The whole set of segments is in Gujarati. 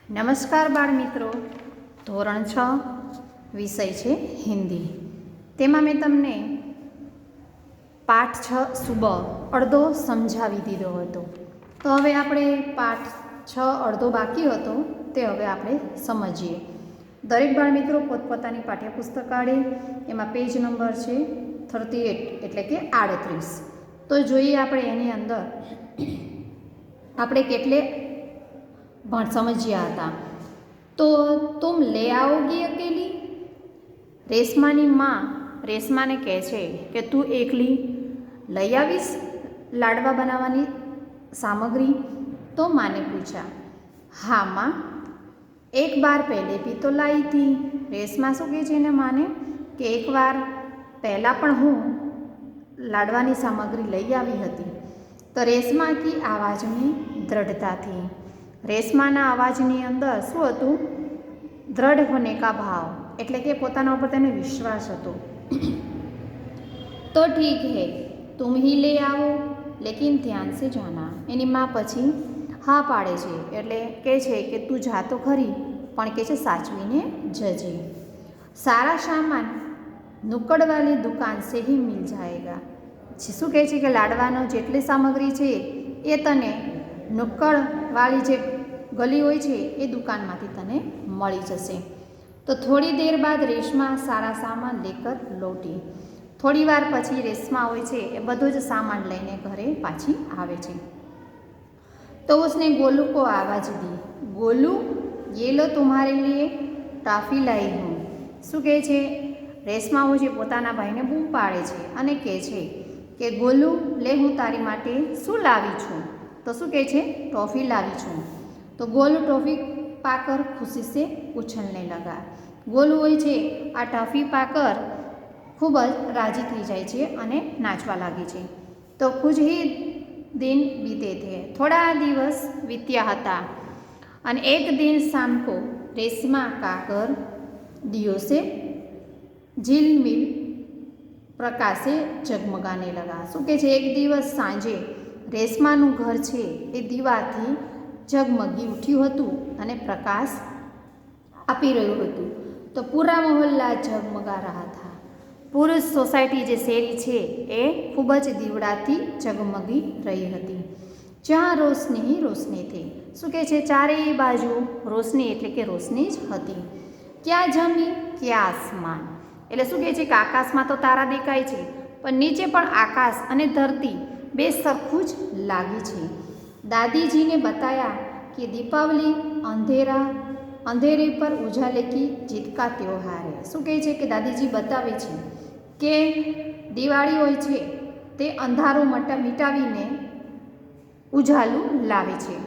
નમસ્કાર બાળ મિત્રો, ધોરણ 6 વિષય છે હિન્દી. તેમાં મેં તમને પાઠ 6 સુબહ અડધો સમજાવી દીધો હતો. તો હવે આપણે પાઠ 6 અડધો બાકી હતો તે હવે આપણે સમજીએ. દરેક બાળ મિત્રો પોતપોતાની પાઠ્યપુસ્તક કાઢે, એમાં પેજ નંબર છે 38 એટલે કે 38. તો જોઈએ આપણે એની અંદર આપણે કેટલે समझिया था. तो तुम ले आओगी अकेली? रेशमानी माँ रेशमा ने कहे छे कि तू एकली लई आवीश लाडवा बनावानी सामग्री? तो माँ ने पूछा, हाँ माँ, एक बार पहले भी तो लाई थी. रेशमा शू कहे छे ने माने कि एक बार पहला पण हूँ लाडवानी सामग्री लई आवी हती. तो रेशमा की आवाज में दृढ़ता थी. રેશમાના અવાજની અંદર શું હતું? દ્રઢ હોને કા ભાવ, એટલે કે પોતાના ઉપર તેને વિશ્વાસ હતો. તો ઠીક હે, તુમ હી લે આવો લેકિન ધ્યાન સે જાના. એની માં પછી હા પાડે છે, એટલે કહે છે કે તું જા તો ખરી, પણ કહે છે સાચવીને જજે. સારા સામાન નુક્કડ વાલી દુકાન સે હી મિલ જાયેગા. શું કહે છે કે લાડવાનો જેટલી સામગ્રી છે એ તને નુક્કડ વાળી જે ગલી હોય છે એ દુકાનમાંથી તને મળી જશે. તો થોડી દેર બાદ રેશમા સારા સામાન લેકર લौटी. થોડી વાર પછી રેશમા હોય છે એ બધો જ સામાન લઈને ઘરે પાછી આવે છે. તો उसने गोलू को आवाज दी, गोलू ये लो तुम्हारे लिए टॉफी लाई हूँ. શું કહે છે? રેશમા હોય છે પોતાના ભાઈને બૂમ પાડે છે અને કહે છે કે ગોલુ લે, હું તારી માટે શું લાવી છું? तो शू कहे छे? टॉफी लावी छूँ. तो गोलू टॉफी पाकर खुशी से उछलने लगा. गोलू होय छे आ टॉफी पाकर खूब ज राजी थई जाय छे अने नाचवा लागे छे. तो कुछ ही दिन बीते थे. थोड़ा दिवस बीत्या हता अने एक दिन शाम को रेशमा का घर दियो से झिलमिल प्रकाशे जगमगाने लगा. शू कहे छे? एक दिवस सांजे રેશમાનું ઘર છે એ દીવાથી ઝગમગી ઉઠ્યું હતું અને પ્રકાશ આપી રહ્યું હતું. તો પૂરા મોહલ્લા ઝગમગા રહા થા. પૂરી સોસાયટી જે શેરી છે એ ખૂબ જ દીવડાથી ઝગમગી રહી હતી. જ્યાં રોશની ही રોશની थी. શું કહે છે? ચારેય બાજુ રોશની એટલે કે રોશની જ હતી. ક્યાં જમી ક્યાં આસમાન, એટલે શું કહે છે કે આકાશમાં તો તારા દેખાય છે, પણ નીચે પણ આકાશ અને ધરતી બે સરખું જ લાગે છે. દાદીજીને બતાયા કે દીપાવલી અંધેરે પર ઉજાલે કી જીત કા ત્યોહાર હૈ. શું કહે છે કે દાદીજી બતાવે છે કે દિવાળી હોય છે તે અંધારો મિટાવીને ઉજાલું લાવે છે.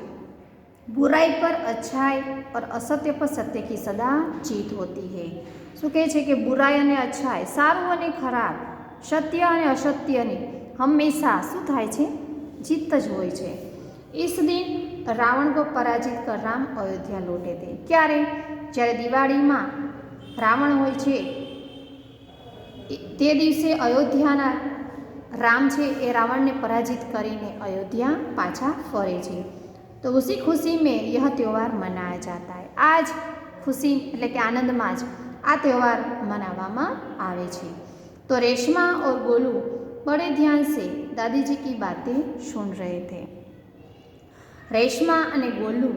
બુરાઈ પર અચ્છાઈ और असत्य पर सत्य की सदा जीत होती है. શું કહે છે કે બુરાઈ અને અચ્છાઈ, સારું અને ખરાબ, સત્ય અને અસત્યની હંમેશા શું થાય છે? જીત જ હોય છે. इस दिन रावण को पराजित कर राम अयोध्या लौटे थे. क्यारे? જ્યારે દિવાળીમાં રાવણ હોય છે તે દિવસે અયોધ્યાના રામ છે એ રાવણને પરાજિત કરીને અયોધ્યા પાછા ફરે છે. તો ઉસી ખુશી મેં यह त्यौहार मनाया जाता है. આ જ ખુશી એટલે કે આનંદમાં જ આ તહેવાર મનાવવામાં આવે છે. તો રેશમા और गोलू बड़े ध्यान से दादीजी की बातें सुन रहे थे. રેશમા અને ગોલુ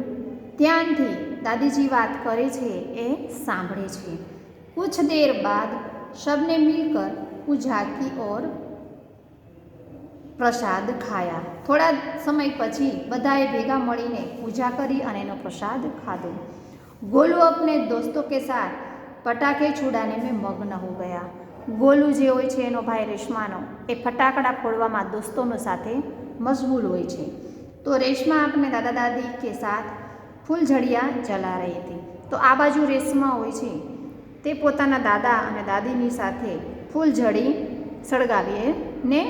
ધ્યાનથી દાદીજી વાત કરે છે એ સાંભળે છે. कुछ देर बाद सबने मिलकर पूजा की और प्रसाद खाया. થોડા સમય પછી બધાએ ભેગા મળીને પૂજા કરી અને એનો પ્રસાદ ખાધો. ગોલુ अपने दोस्तों के साथ पटाखे छुड़ाने में मग्न हो गया. ગોલુ જે હોય છે એનો ભાઈ રેશમાનો એ ફટાકડા ફોડવામાં દોસ્તોનો સાથે મશગુલ હોય છે. તો રેશમા આપણે દાદા દાદી કે સાથ ફૂલઝડિયા જલા રહી હતી. તો આ બાજુ રેશમા હોય છે તે પોતાના દાદા અને દાદીની સાથે ફૂલઝડી સળગાવીને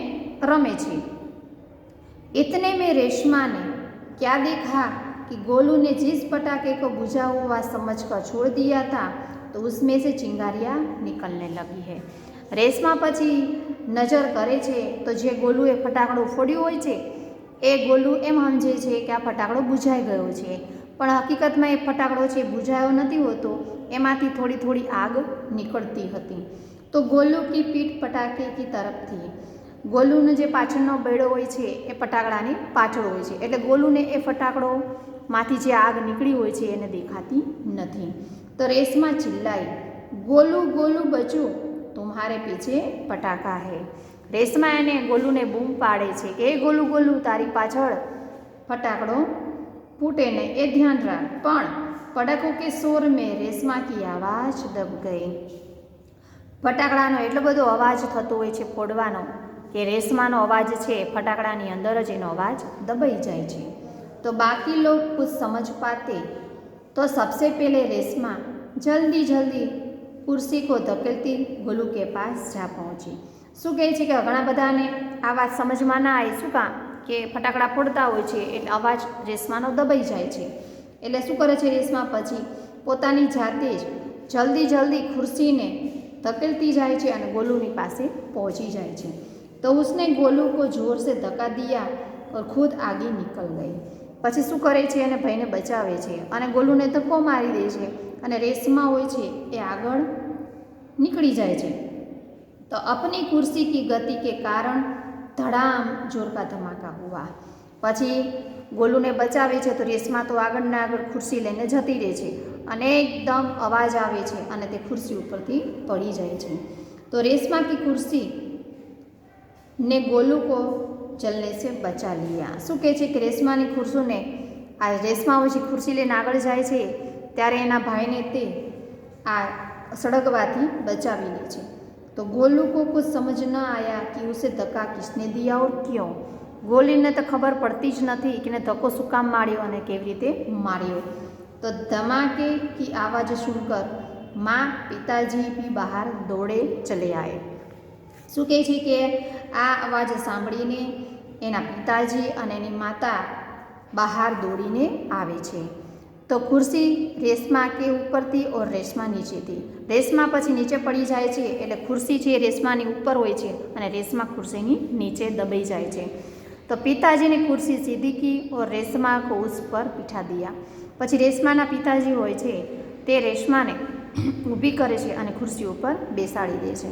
રમે છે. इतने में रेशमा ने क्या देखा कि गोलू ने जिस पटाखे को बुझा हुआ समझकर छोड़ दिया था तो उसमें से चिंगारियाँ निकलने लगी है. રેશમા પછી નજર કરે છે તો જે ગોલુએ ફટાકડો ફોડ્યો હોય છે એ ગોલુ એમ સમજે છે કે આ ફટાકડો બુઝાઈ ગયો છે, પણ હકીકતમાં એ ફટાકડો છે બુઝાયો નથી હોતો, એમાંથી થોડી થોડી આગ નીકળતી હતી. તો ગોલુ કી પીઠ પટાકે કી તરફ થી, ગોલુનો જે પાછળનો બેડો હોય છે એ ફટાકડાની પાછળ હોય છે, એટલે ગોલુને એ ફટાકડો માંથી જે આગ નીકળી હોય છે એને દેખાતી નથી. તો રેશમા ચિલ્લાઈ, ગોલુ ગોલુ બચો તુમ્હારે પીછે પટાકા હૈ. રેશમા એને ગોલુને બૂમ પાડે છે કે એ ગોલુ ગોલુ તારી પાછળ ફટાકડો ફૂટે ને એ ધ્યાન રાખ. પણ પટાકો કે શોર મેં રેશમા કી આવાજ દબ ગઈ. ફટાકડાનો એટલો બધો અવાજ થતો હોય છે ફોડવાનો કે રેશમાનો અવાજ છે ફટાકડાની અંદર જ એનો અવાજ દબાઈ જાય છે. તો બાકી લોગ કુછ સમજ પાતે તો સબસે પહેલે રેશમા જલ્દી જલ્દી कुर्सी को धकेलती गोलू के पास जा पहुँची. શું કહે છે કે ઘણા બધાને આ વાત સમજમાં ના આવે. શું કામ કે ફટાકડા ફોડતા હોય છે એટલે અવાજ રેશમાનો દબાઈ જાય છે. એટલે શું કરે છે રેશમા પછી પોતાની જાતે જ જલ્દી જલ્દી ખુરશીને ધકેલતી જાય છે અને ગોલુની પાસે પહોંચી જાય છે. તો उसने गोलू को जोर से धक्का दिया और खुद आगे निकल गई. પછી શું કરે છે અને ભાઈને બચાવે છે અને ગોલુને ધક્કો મારી દે છે અને રેશમા હોય છે એ આગળ નીકળી જાય છે. તો अपनी कुर्सी की गति के कारण धड़ाम जोर का धमाका हुआ. પછી ગોલુને બચાવે છે તો રેશમા તો આગળના આગળ ખુરશી લઈને જતી રહે છે અને એકદમ અવાજ આવે છે અને તે ખુરશી ઉપરથી પડી જાય છે. તો રેશમા કી ખુરશી ને ગોલુ કો જલને સે બચા લિયા. શું કહે છે કે રેશમાની ખુરશીને આ રેશમા હોય છે ખુરશી લઈને આગળ જાય છે ત્યારે એના ભાઈને તે આ સળગવાથી બચાવી લે છે. તો ગોલુ કો કુછ સમજ ન આયા કે ઉસે ધક્કા કિસને દિયા ઓર ક્यों. ગોલીને તો ખબર પડતી જ નથી કે એને ધક્કો શું કામ માર્યો અને કેવી રીતે માર્યો. તો ધમાકે કી આવાજ સુનકર માँ પિતાજી ભી બહાર દોડે ચલે આए. શું કહે છે કે આ અવાજ સાંભળીને એના પિતાજી અને એની માતા બહાર દોડીને આવે છે. તો ખુરશી રેશમા કે ઉપરથી ઓર રેશમા નીચેથી. રેશમા પછી નીચે પડી જાય છે એટલે ખુરશી છે રેશમાની ઉપર હોય છે અને રેશમા ખુરશીની નીચે દબાઈ જાય છે. તો પિતાજી ને ખુરશી સીધી કી ઓર રેશમા को उस पर बिठा दिया. પછી રેશમાના પિતાજી હોય છે તે રેશમાને ઊભી કરે છે અને ખુરશી ઉપર બેસાડી દે છે.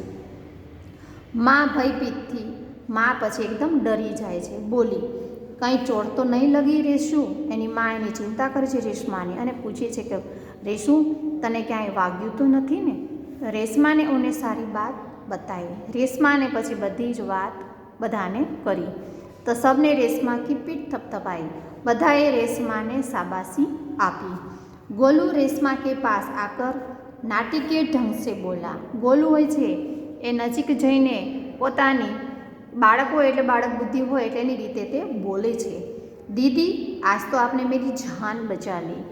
માં ભયભીતથી, માં પછી એકદમ ડરી જાય છે, બોલી કંઈ ચોટ તો નહીં લગી રેશુ. એની માં એની ચિંતા કરે છે રેશમાની અને પૂછે છે કે રેશુ તને ક્યાંય વાગ્યું તો નથી ને. રેશમાને ઉને સારી બાત બતાવી. રેશમાને પછી બધી જ વાત બધાને કરી. તો સબને રેશમા કી પીઠ થપથપાઈ. બધાએ રેશમાને શાબાશી આપી. ગોલુ રેશમા કે પાસ આકર નાટકીય ઢંગ સે બોલા. ગોલુ હોય છે એ નજીક જઈને પોતાની બાળકો એટલે બાળક બુદ્ધિ હોય એટલે એની રીતે તે બોલે છે. દીદી આજ તો આપને મેરી જાન બચા લી.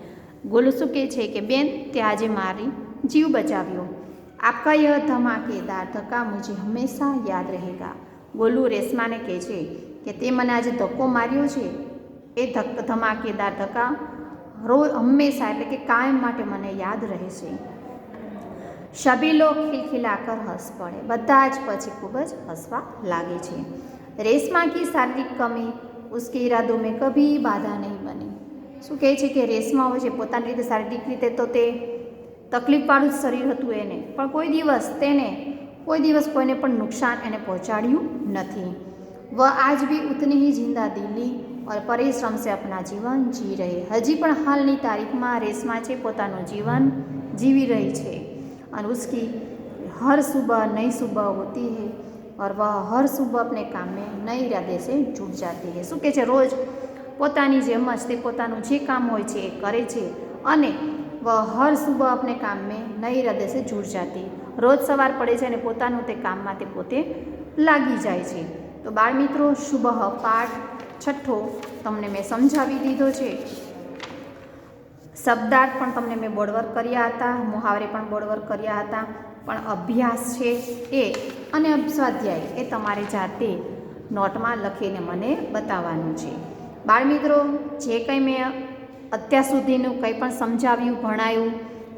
ગોલુ શું કહે છે કે બેન તે આજે મારી જીવ બચાવ્યો. આપકા યહ ધમાકેદાર ધક્કા મુझे હંમેશા યાદ રહેગા. ગોલુ રેશમાને કહે છે કે તે મને આજે ધક્કો માર્યો છે એ ધમાકેદાર ધક્કા હંમેશા એટલે કે કાયમ માટે મને યાદ રહેશે. સભી લોગ ખિલખિલાકર હસ પડે. બધા જ પછી ખૂબ જ હસવા લાગે છે. રેશમા કી શારીરિક કમી ઉસકે ઈરાદો મેં કભી બાધા નહીં બની. શું કહે છે કે રેશમા હોય છે પોતાની રીતે શારીરિક રીતે તો તે તકલીફવાળું જ શરીર હતું એને, પણ કોઈ દિવસ કોઈને પણ નુકસાન એને પહોંચાડ્યું નથી. વહ આજ ભી ઉતની ही जिंदा दिली और परिश्रम से अपना जीवन जी रहे. હજી પણ હાલની તારીખમાં રેશમા છે પોતાનું જીવન જીવી રહી છે और उसकी हर सुबह नई सुबह होती है और वह हर सुबह अपने काम में नए इरादे से जुट जाती है. શું કહે છે રોજ પોતાની જેમ જ તે પોતાનું જે કામ હોય છે એ કરે છે અને વહ હર સુબહ अपने काम में नए इरादे से जुट जाती. રોજ સવાર પડે છે અને પોતાનું તે કામમાં તે પોતે લાગી જાય છે. તો બાળ મિત્રો શુભ પાઠ 6 તમને મેં સમજાવી દીધો છે. શબ્દાર્થ પણ તમને મેં બોર્ડવર્ક કર્યા હતા, મુહાવરે પણ બોર્ડવર્ક કર્યા હતા, પણ અભ્યાસ છે એ અને સ્વાધ્યાય એ તમારે જાતે નોટમાં લખીને મને બતાવવાનું છે. બાળમિત્રો જે કંઈ મેં અત્યાર સુધીનું કંઈ પણ સમજાવ્યું ભણાયું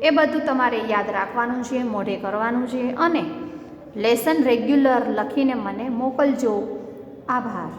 એ બધું તમારે યાદ રાખવાનું છે, મોઢે કરવાનું છે અને લેસન રેગ્યુલર લખીને મને મોકલજો. આભાર.